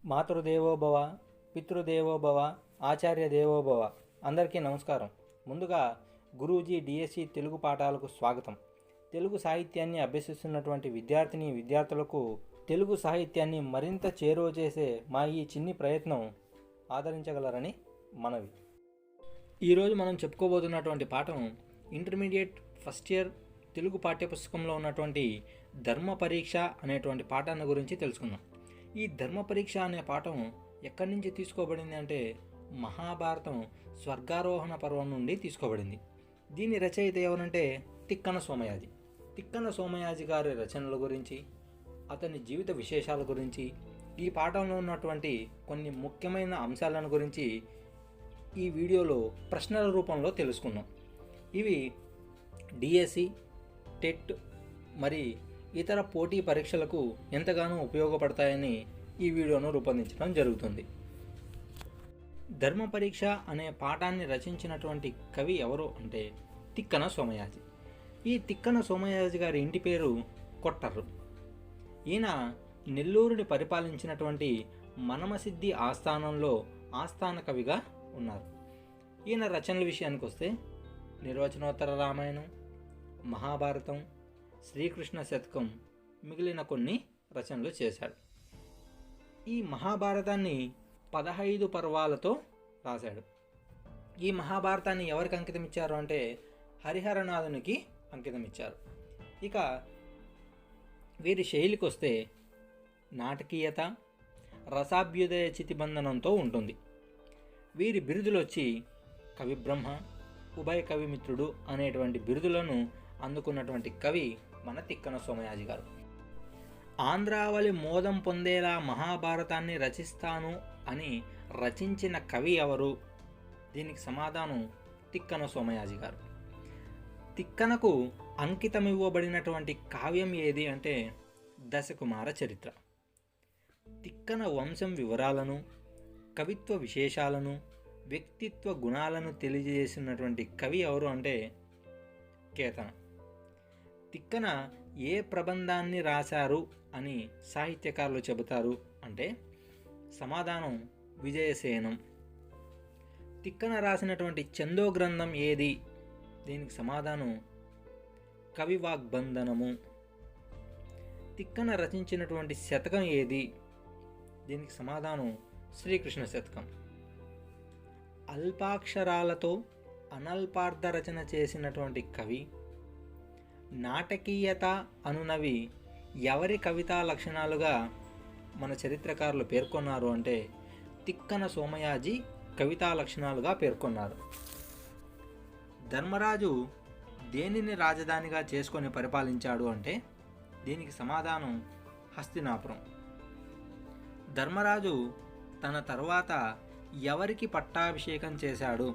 మాతృదేవోభవ, పితృదేవోభవ, ఆచార్య దేవోభవ. అందరికీ నమస్కారం. ముందుగా గురూజీ డిఎస్సి తెలుగు పాఠాలకు స్వాగతం. తెలుగు సాహిత్యాన్ని అభ్యసిస్తున్నటువంటి విద్యార్థులకు తెలుగు సాహిత్యాన్ని మరింత చేరువ చేసే మా ఈ చిన్ని ప్రయత్నం ఆదరించగలరని మనవి. ఈరోజు మనం చెప్పుకోబోతున్నటువంటి పాఠం ఇంటర్మీడియట్ ఫస్ట్ ఇయర్ తెలుగు పాఠ్యపుస్తకంలో ఉన్నటువంటి ధర్మ పరీక్ష అనేటువంటి పాఠాన్ని గురించి తెలుసుకుందాం. ఈ ధర్మ పరీక్ష అనే పాఠం ఎక్కడి నుంచి తీసుకోబడింది అంటే మహాభారతం స్వర్గారోహణ పర్వం నుండి తీసుకోబడింది. దీని రచయిత ఎవరంటే తిక్కన సోమయాజి. తిక్కన సోమయాజి గారి రచనల గురించి, అతని జీవిత విశేషాల గురించి, ఈ పాఠంలో ఉన్నటువంటి కొన్ని ముఖ్యమైన అంశాలను గురించి ఈ వీడియోలో ప్రశ్నల రూపంలో తెలుసుకుందాం. ఇవి డిఎస్సి, టెట్ మరి ఇతర పోటీ పరీక్షలకు ఎంతగానో ఉపయోగపడతాయని ఈ వీడియోను రూపొందించడం జరుగుతుంది. ధర్మ పరీక్ష అనే పాఠాన్ని రచించినటువంటి కవి ఎవరు అంటే తిక్కన సోమయాజి. ఈ తిక్కన సోమయాజి గారి ఇంటి పేరు కొట్టర్రు. ఈయన నెల్లూరుని పరిపాలించినటువంటి మనమసిద్ధి ఆస్థానంలో ఆస్థాన కవిగా ఉన్నారు. ఈయన రచనల విషయానికి వస్తే నిర్వచనోత్తర రామాయణం, మహాభారతం, శ్రీకృష్ణ శతకం మిగిలిన కొన్ని రచనలు చేశాడు. ఈ మహాభారతాన్ని 15 పర్వాలతో రాశాడు. ఈ మహాభారతాన్ని ఎవరికి అంకితం ఇచ్చారు అంటే హరిహరనాథునికి అంకితం ఇచ్చారు. ఇక వీరి శైలికి వస్తే నాటకీయత, రసాభ్యుదయ చితిబంధనంతో ఉంటుంది. వీరి బిరుదులు వచ్చి కవిబ్రహ్మ, ఉభయ కవిమిత్రుడు అనేటువంటి బిరుదులను అందుకున్నటువంటి కవి మన తిక్కన సోమయాజి గారు. ఆంధ్రావళి మోదం పొందేలా మహాభారతాన్ని రచిస్తాను అని రచించిన కవి ఎవరు? దీనికి సమాధానం తిక్కన సోమయాజి గారు. తిక్కనకు అంకితమివ్వబడినటువంటి కావ్యం ఏది అంటే దశకుమార చరిత్ర. తిక్కన వంశం వివరాలను, కవిత్వ విశేషాలను, వ్యక్తిత్వ గుణాలను తెలియజేసినటువంటి కవి ఎవరు అంటే కేతన. తిక్కన ఏ ప్రబంధాన్ని రాశారు అని సాహిత్యకారులు చెబుతారు అంటే సమాధానం విజయసేనం. తిక్కన రాసినటువంటి చందో గ్రంథం ఏది? దీనికి సమాధానం కవివాగ్బంధనము. తిక్కన రచించినటువంటి శతకం ఏది? దీనికి సమాధానం శ్రీకృష్ణ శతకం. అల్పాక్షరాలతో అనల్పార్థ రచన చేసినటువంటి కవి, నాటకీయత అనునవి ఎవరి కవితా లక్షణాలుగా మన చరిత్రకారులు పేర్కొన్నారు అంటే తిక్కన సోమయాజి కవితా లక్షణాలుగా పేర్కొన్నారు. ధర్మరాజు దేనిని రాజధానిగా చేసుకొని పరిపాలించాడు అంటే దీనికి సమాధానం హస్తినాపురం. ధర్మరాజు తన తర్వాత ఎవరికి పట్టాభిషేకం చేశాడు?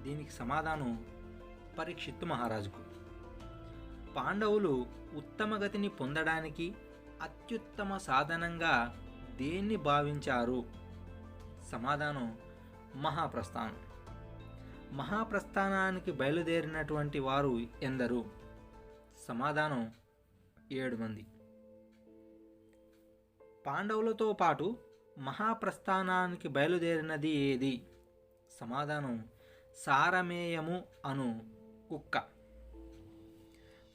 దీనికి సమాధానం పరీక్షిత్తు మహారాజుకు. పాండవులు ఉత్తమ గతిని పొందడానికి అత్యుత్తమ సాధనంగా దేన్ని భావించారు? సమాధానం మహాప్రస్థానం. మహాప్రస్థానానికి బయలుదేరినటువంటి వారు ఎందరు? సమాధానం 7 మంది. పాండవులతో పాటు మహాప్రస్థానానికి బయలుదేరినది ఏది? సమాధానం సారమేయము అను కుక్క.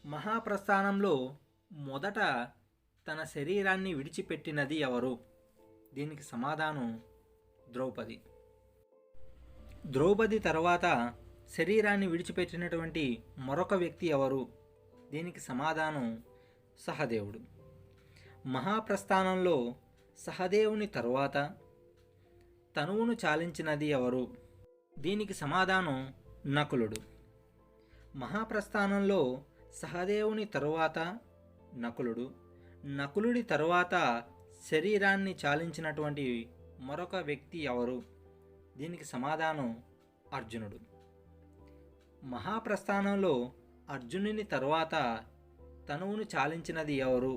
మహాప్రస్థానంలో మొదట తన శరీరాన్ని విడిచిపెట్టినది ఎవరు? దీనికి సమాధానం ద్రౌపది. ద్రౌపది తర్వాత శరీరాన్ని విడిచిపెట్టినటువంటి మరొక వ్యక్తి ఎవరు? దీనికి సమాధానం సహదేవుడు. మహాప్రస్థానంలో సహదేవుని తరువాత తనువును చాలించినది ఎవరు? దీనికి సమాధానం నకులుడు. మహాప్రస్థానంలో సహదేవుని తరువాత నకులుడు, నకులుడి తరువాత శరీరాన్ని చాలించినటువంటి మరొక వ్యక్తి ఎవరు? దీనికి సమాధానం అర్జునుడు. మహాప్రస్థానంలో అర్జునుని తరువాత తనువును చాలించినది ఎవరు?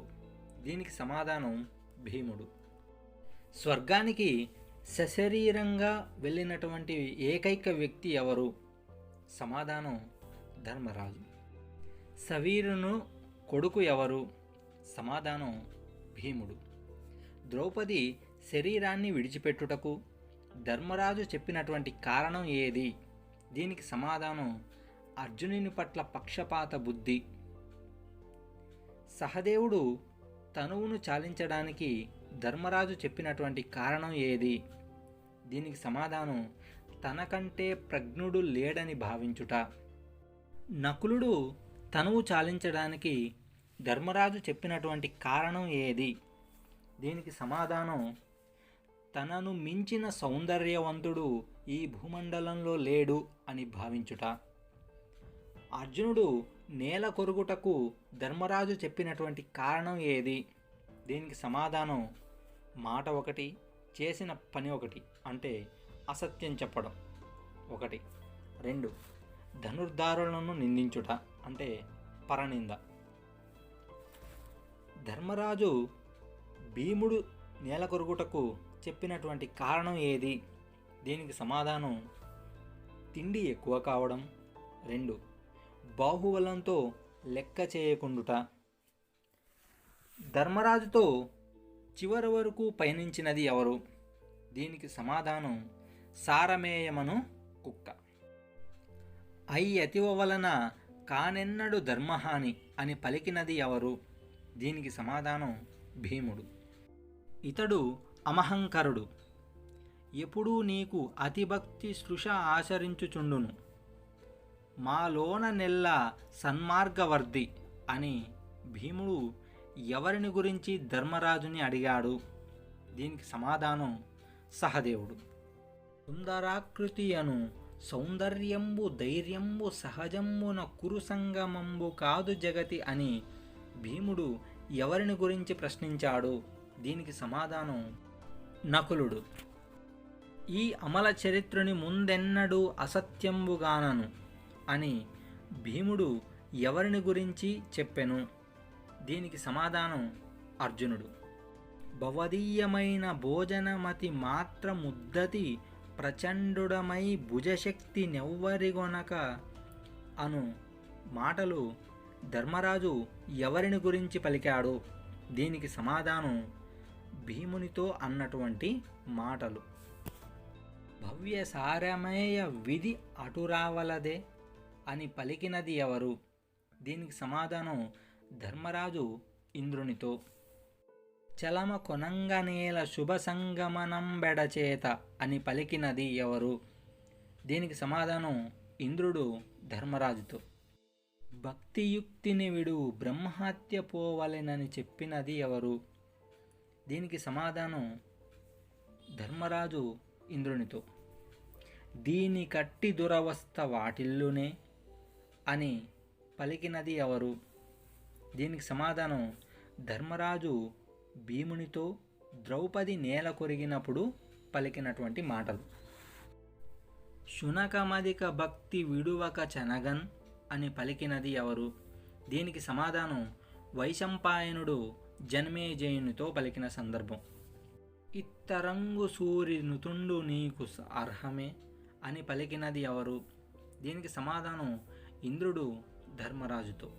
దీనికి సమాధానం భీముడు. స్వర్గానికి సశరీరంగా వెళ్ళినటువంటి ఏకైక వ్యక్తి ఎవరు? సమాధానం ధర్మరాజు. సవీరును కొడుకు ఎవరు? సమాధానం భీముడు. ద్రౌపది శరీరాన్ని విడిచిపెట్టుటకు ధర్మరాజు చెప్పినటువంటి కారణం ఏది? దీనికి సమాధానం అర్జునుని పట్ల పక్షపాత బుద్ధి. సహదేవుడు తనువును చాలించడానికి ధర్మరాజు చెప్పినటువంటి కారణం ఏది? దీనికి సమాధానం తనకంటే ప్రజ్ఞుడు లేడని భావించుట. నకులుడు తనువు చాలించడానికి ధర్మరాజు చెప్పినటువంటి కారణం ఏది? దీనికి సమాధానం తనను మించిన సౌందర్యవంతుడు ఈ భూమండలంలో లేడు అని భావించుట. అర్జునుడు నేల కొరుగుటకు ధర్మరాజు చెప్పినటువంటి కారణం ఏది? దీనికి సమాధానం మాట ఒకటి, చేసిన పని ఒకటి, అంటే అసత్యం చెప్పడం ఒకటి. 2 ధనుర్ధారులను నిందించుట, అంటే పరనింద. ధర్మరాజు భీముడు నేల కొరుగుటకు చెప్పినటువంటి కారణం ఏది? దీనికి సమాధానం తిండి ఎక్కువ కావడం. 2 బాహుబలంతో లెక్క చేయకుండుట. ధర్మరాజుతో చివరి వరకు పయనించినది ఎవరు? దీనికి సమాధానం సారమేయమను కుక్క. అతివ వలన కానెన్నడు ధర్మహాని అని పలికినది ఎవరు? దీనికి సమాధానం భీముడు. ఇతడు అమహంకరుడు, ఎప్పుడూ నీకు అతిభక్తి సృష ఆచరించుచుండును, మాలోన నెల్ల సన్మార్గవర్ధి అని భీముడు ఎవరిని గురించి ధర్మరాజుని అడిగాడు? దీనికి సమాధానం సహదేవుడు. సుందరాకృతి అను సౌందర్యంబు ధైర్యంబు సహజంబున కురు సంగమంబు కాదు జగతి అని భీముడు ఎవరిని గురించి ప్రశ్నించాడు? దీనికి సమాధానం నకులుడు. ఈ అమల చరిత్రుని ముందెన్నడూ అసత్యంబుగానను అని భీముడు ఎవరిని గురించి చెప్పెను? దీనికి సమాధానం అర్జునుడు. భవదీయమైన భోజనమతి మాత్ర ముద్దతి ప్రచండుడమై భుజశక్తి నెవ్వరిగొనక అను మాటలు ధర్మరాజు ఎవరిని గురించి పలికాడు? దీనికి సమాధానం భీమునితో అన్నటువంటి మాటలు. భవ్య సారమేయ విధి అటురావలదే అని పలికినది ఎవరు? దీనికి సమాధానం ధర్మరాజు ఇంద్రునితో. చలమ కొనంగనేల శుభ సంగమనంబెడచేత అని పలికినది ఎవరు? దీనికి సమాధానం ఇంద్రుడు ధర్మరాజుతో. భక్తియుక్తిని విడు బ్రహ్మహత్య పోవలెనని చెప్పినది ఎవరు? దీనికి సమాధానం ధర్మరాజు ఇంద్రునితో. దీని కట్టి దురవస్థ వాటిల్లునే అని పలికినది ఎవరు? దీనికి సమాధానం ధర్మరాజు భీమునితో ద్రౌపది నేల కొరిగినప్పుడు పలికినటువంటి మాటలు. శునకమధిక భక్తి విడువక చనగన్ అని పలికినది ఎవరు? దీనికి సమాధానం వైశంపాయనుడు జనమేజయునితో పలికిన సందర్భం. ఇత్తరంగు సూర్యునుతుండు నీకు అర్హమే అని పలికినది ఎవరు? దీనికి సమాధానం ఇంద్రుడు ధర్మరాజుతో.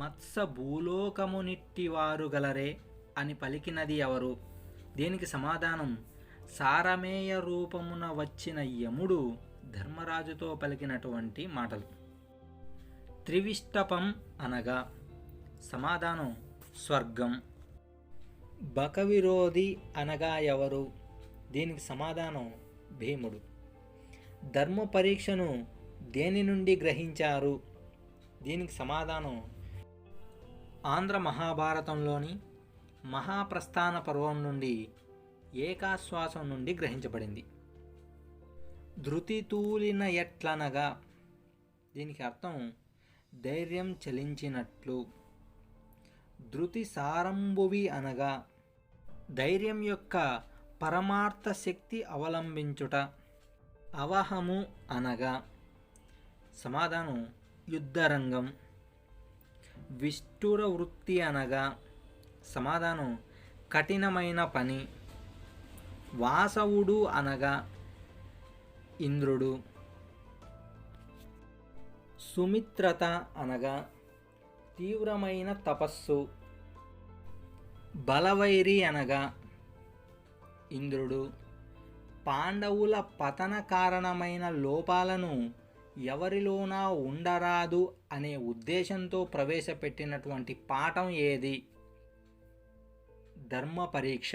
మత్స భూలోకమునిట్టివారు గలరే అని పలికినది ఎవరు? దీనికి సమాధానం సారమేయ రూపమున వచ్చిన యముడు ధర్మరాజుతో పలికినటువంటి మాటలు. త్రివిష్టపం అనగా సమాధానం స్వర్గం. బకవిరోధి అనగా ఎవరు? దీనికి సమాధానం భీముడు. ధర్మ పరీక్షను దేని నుండి గ్రహించారు? దీనికి సమాధానం ఆంధ్ర మహాభారతంలోని మహాప్రస్థాన పర్వం నుండి ఏకాశ్వాసం నుండి గ్రహించబడింది. ధృతి తూలిన ఎట్లనగా దీనికి అర్థం ధైర్యం చలించినట్లు. ధృతి సారంభువి అనగా ధైర్యం యొక్క పరమార్థ శక్తి అవలంబించుట. అవహము అనగా సమాధానం యుద్ధరంగం. విష్ఠుర వృత్తి అనగా సమాధానం కఠినమైన పని. వాసవుడు అనగా ఇంద్రుడు. సుమిత్రత అనగా తీవ్రమైన తపస్సు. బలవైరి అనగా ఇంద్రుడు. పాండవుల పతన కారణమైన లోపాలను ఎవరిలోనా ఉండరాదు అనే ఉద్దేశంతో ప్రవేశపెట్టినటువంటి పాఠం ఏది? ధర్మ పరీక్ష.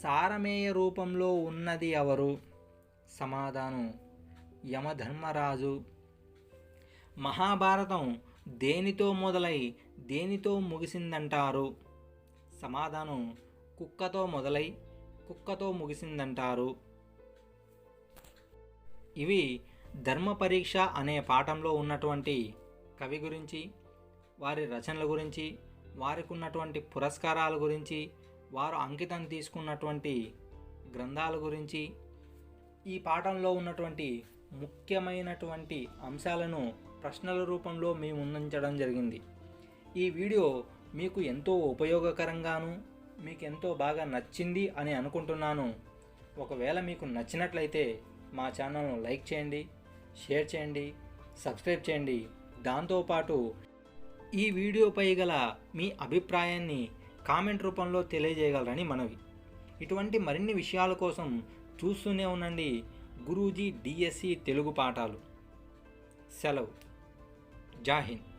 సారమేయ రూపంలో ఉన్నది ఎవరు? సమాధానం యమధర్మరాజు. మహాభారతం దేనితో మొదలై దేనితో ముగిసిందంటారు? సమాధానం కుక్కతో మొదలై కుక్కతో ముగిసిందంటారు. ఇవి ధర్మ పరీక్ష అనే పాఠంలో ఉన్నటువంటి కవి గురించి, వారి రచనల గురించి, వారికి ఉన్నటువంటి పురస్కారాల గురించి, వారు అంకితం తీసుకున్నటువంటి గ్రంథాల గురించి, ఈ పాఠంలో ఉన్నటువంటి ముఖ్యమైనటువంటి అంశాలను ప్రశ్నల రూపంలో మీ ముందుంచడం జరిగింది. ఈ వీడియో మీకు ఎంతో ఉపయోగకరంగాను మీకు ఎంతో బాగా నచ్చింది అని అనుకుంటున్నాను. ఒకవేళ మీకు నచ్చినట్లయితే మా ఛానల్ను లైక్ చేయండి, షేర్ చేయండి, సబ్స్క్రైబ్ చేయండి. దాంతోపాటు ఈ వీడియోపై గల మీ అభిప్రాయాన్ని కామెంట్ రూపంలో తెలియజేయగలరని మనవి. ఇటువంటి మరిన్ని విషయాల కోసం చూస్తూనే ఉండండి గురూజీ డిఎస్సి తెలుగు పాఠాలు. సెలవు. జై హింద్.